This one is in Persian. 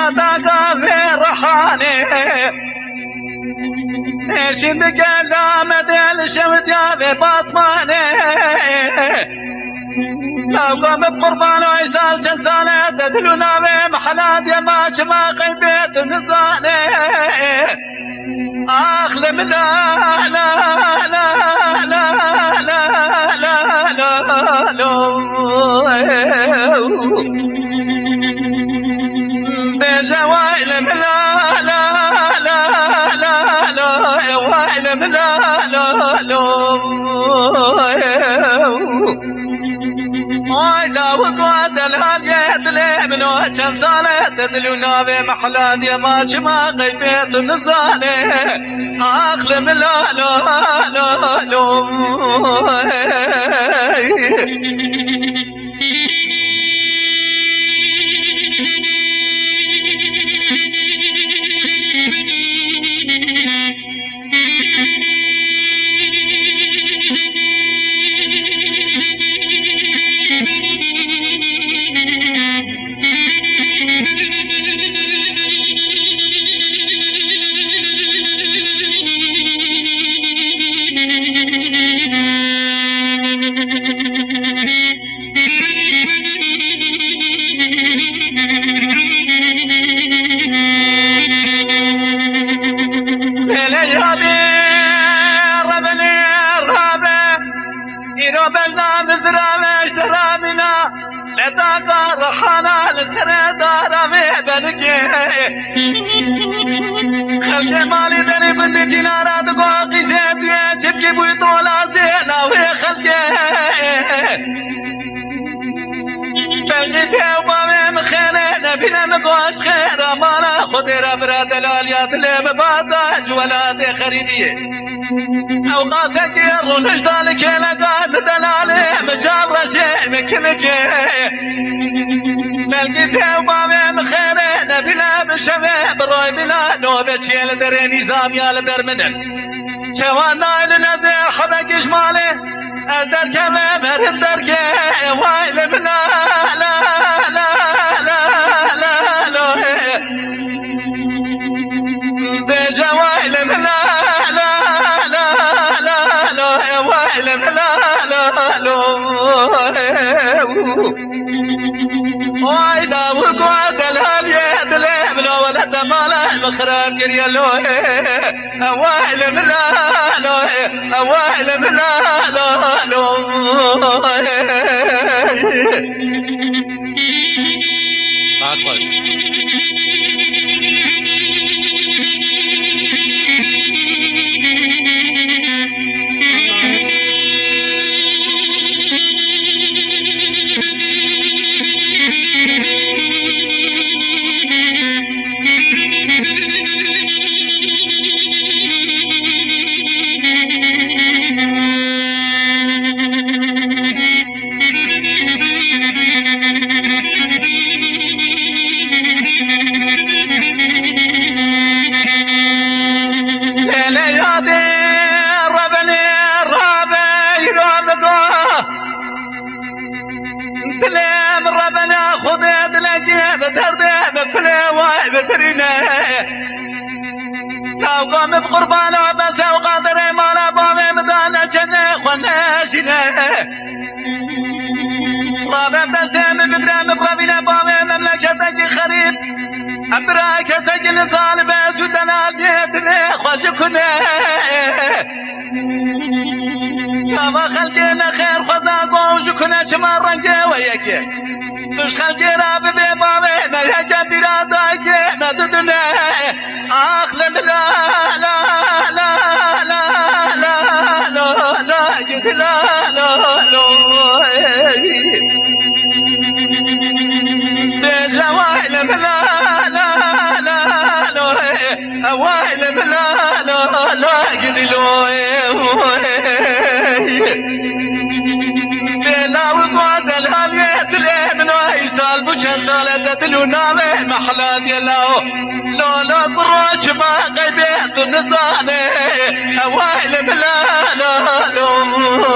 شتاقا في رحاني شندك اللامد الشمت يا في بطماني لو قام بقربان ويسال شنساني تدلونا بمحلات يا ما شما قيبيت نزاني أخلم لا لا لا لا لا لا لا لا بجوائل لا لا لا لا لا وائل لا لا لا لا وقعد الهديت لي من وجه صالح تدلونا بمحلات يا ما شما غيبيت النصالح أخلم لا لا لا لا بلنا مزرامش درامنا لتاقا رحانا لسر دارامي بنكي خلق مالي دني بند جنارات قوقي زيتوية شبكي بوي طولا زينا وي خلقي بلغيتي وبامي مخيني نبينا مقوش خير امانا خدي ربرا دلاليات لي مبادج ولادي خريبية او قاسك يرونش دالك لقاد دلالي مجار شيء مكلك بلقيتي وبامي مخيري نبيلا بشبه بروي بلا نوبة شيل دري نظام يال برمنن شوانا لنزي حبك شمالي الدرك مرم درك وايل بلا لا لا لا لا لا بيجا وايل بلا لا لا لا وايدا وقعد الهاليد لي ولد مالا مخرب كريالو وايل لا لا وايل لا خذت لجيب ترديب كل واحد ترينا لو قام بقربان وبس وقادر ما لا بامي مدانا جنة خناشنا رابع بستهم بقرام برابينا بامي مملكتك خريب أبراك سجن صالب سودنا بيتنا خوشكنا كما خلقنا خير خذنا قوشكنا شمال رنجي وياك مش خلقي راب ببابي ما يجب برادك ما تدنا أخلم لا لا لا لا لا لا لا قد لا لا لا بجوائل لا لا لا لا وائل لا لا لا قد لو بلا وقعد الهاليت لي من ويسال بوشن سالة تدلونا محلات يلاو لولا قروش ما قيبيت النصالي وائل لا لا لا